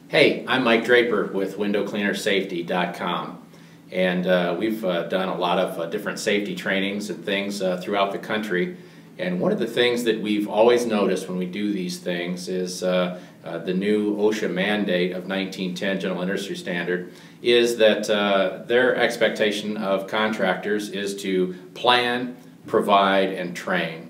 Hey, I'm Mike Draper with WindowCleanerSafety.com, and we've done a lot of different safety trainings and things throughout the country. And one of the things that we've always noticed when we do these things is the new OSHA mandate of 1910, General Industry Standard, is that their expectation of contractors is to plan, provide, and train.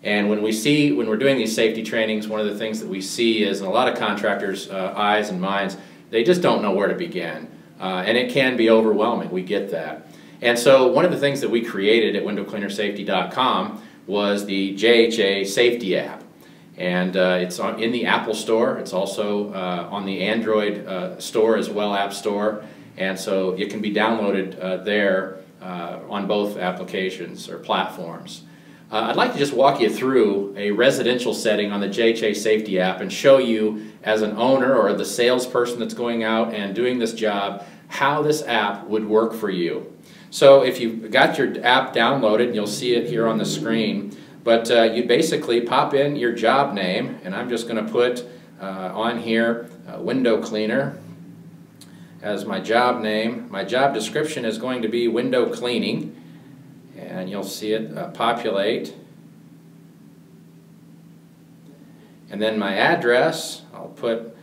And when we're doing these safety trainings, one of the things that we see is in a lot of contractors' eyes and minds, they just don't know where to begin. And it can be overwhelming, we get that. And so one of the things that we created at WindowCleanerSafety.com was the JHA safety app. And it's in the Apple Store. It's also on the Android store as well, App Store. And so it can be downloaded there on both applications or platforms. I'd like to just walk you through a residential setting on the JHA Safety app and show you, as an owner or the salesperson that's going out and doing this job, how this app would work for you. So if you've got your app downloaded, and you'll see it here on the screen, but you basically pop in your job name, and I'm just going to put on here window cleaner as my job name. My job description is going to be window cleaning. And you'll see it populate. And then my address, I'll put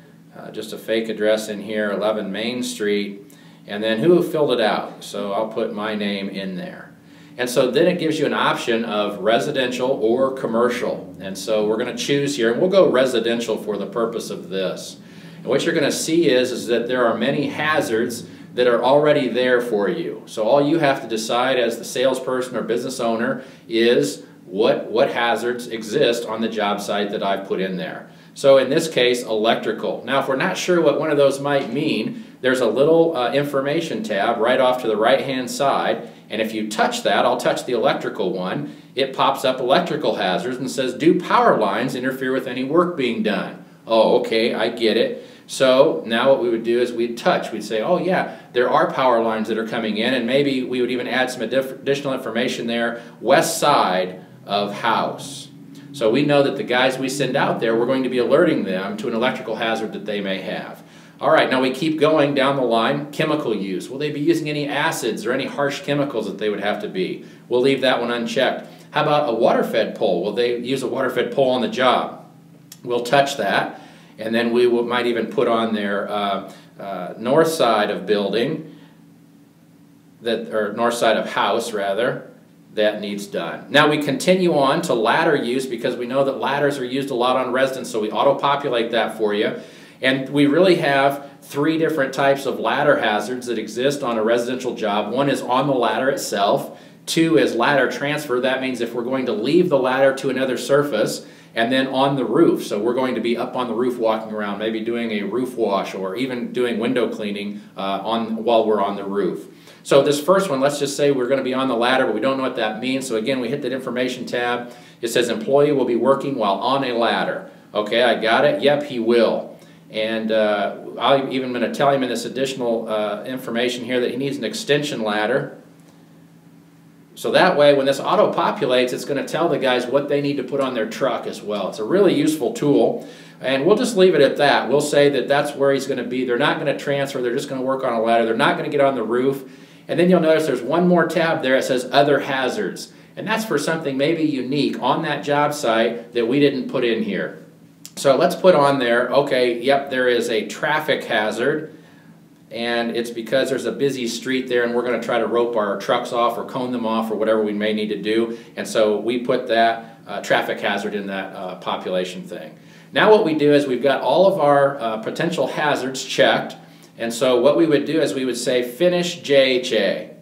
just a fake address in here, 11 Main Street, and then who filled it out. So I'll put my name in there. And so then it gives you an option of residential or commercial. And so we're going to choose here, and we'll go residential for the purpose of this. And what you're going to see is that there are many hazards that are already there for you. So all you have to decide as the salesperson or business owner is what hazards exist on the job site that I've put in there. So in this case, electrical. Now if we're not sure what one of those might mean, there's a little information tab right off to the right hand side, and if you touch that, I'll touch the electrical one, it pops up electrical hazards and says, do power lines interfere with any work being done? Oh, okay, I get it. So now what we would do is we'd say, oh yeah, there are power lines that are coming in, and maybe we would even add some additional information there, west side of house. So we know that the guys we send out there, we're going to be alerting them to an electrical hazard that they may have. All right, now we keep going down the line. Chemical use. Will they be using any acids or any harsh chemicals that they would have to be? We'll leave that one unchecked. How about a water-fed pole? Will they use a water-fed pole on the job? We'll touch that. And then we might even put on there north side of building, or north side of house rather, that needs done. Now we continue on to ladder use because we know that ladders are used a lot on residents, so we auto-populate that for you. And we really have three different types of ladder hazards that exist on a residential job. One is on the ladder itself. Two is ladder transfer. That means if we're going to leave the ladder to another surface. And then on the roof, so we're going to be up on the roof walking around, maybe doing a roof wash or even doing window cleaning while we're on the roof. So this first one, let's just say we're going to be on the ladder, but we don't know what that means. So again, we hit that information tab. It says employee will be working while on a ladder. Okay, I got it. Yep, he will. And I'm even going to tell him in this additional information here that he needs an extension ladder. So that way, when this auto-populates, it's going to tell the guys what they need to put on their truck as well. It's a really useful tool, and we'll just leave it at that. We'll say that that's where he's going to be. They're not going to transfer. They're just going to work on a ladder. They're not going to get on the roof. And then you'll notice there's one more tab there that says Other Hazards, and that's for something maybe unique on that job site that we didn't put in here. So let's put on there, okay, yep, there is a traffic hazard. And it's because there's a busy street there and we're going to try to rope our trucks off or cone them off or whatever we may need to do. And so we put that traffic hazard in that population thing. Now what we do is we've got all of our potential hazards checked. And so what we would do is we would say Finish JHA.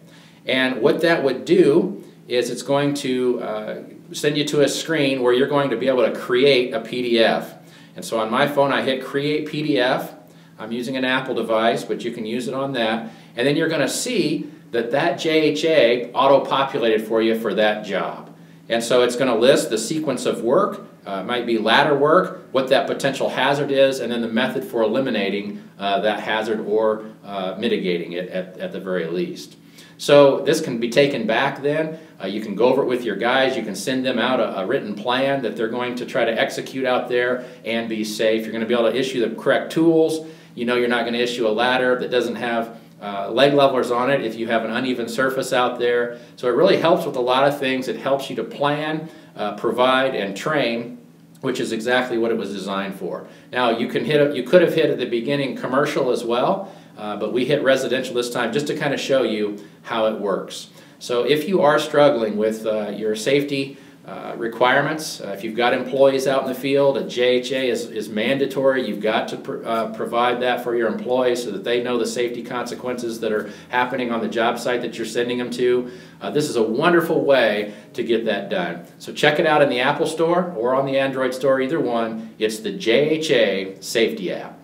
And what that would do is it's going to send you to a screen where you're going to be able to create a PDF. And so on my phone I hit Create PDF. I'm using an Apple device, but you can use it on that. And then you're going to see that that JHA auto-populated for you for that job. And so it's going to list the sequence of work, might be ladder work, what that potential hazard is, and then the method for eliminating that hazard or mitigating it at the very least. So this can be taken back then. You can go over it with your guys. You can send them out a written plan that they're going to try to execute out there and be safe. You're going to be able to issue the correct tools. You know you're not going to issue a ladder that doesn't have leg levelers on it if you have an uneven surface out there. So it really helps with a lot of things. It helps you to plan, provide, and train, which is exactly what it was designed for. Now you could have hit at the beginning commercial as well, but we hit residential this time just to kind of show you how it works. So if you are struggling with your safety requirements, if you've got employees out in the field, a JHA is mandatory. You've got to provide that for your employees so that they know the safety consequences that are happening on the job site that you're sending them to. This is a wonderful way to get that done. So check it out in the Apple Store or on the Android Store, either one. It's the JHA Safety app.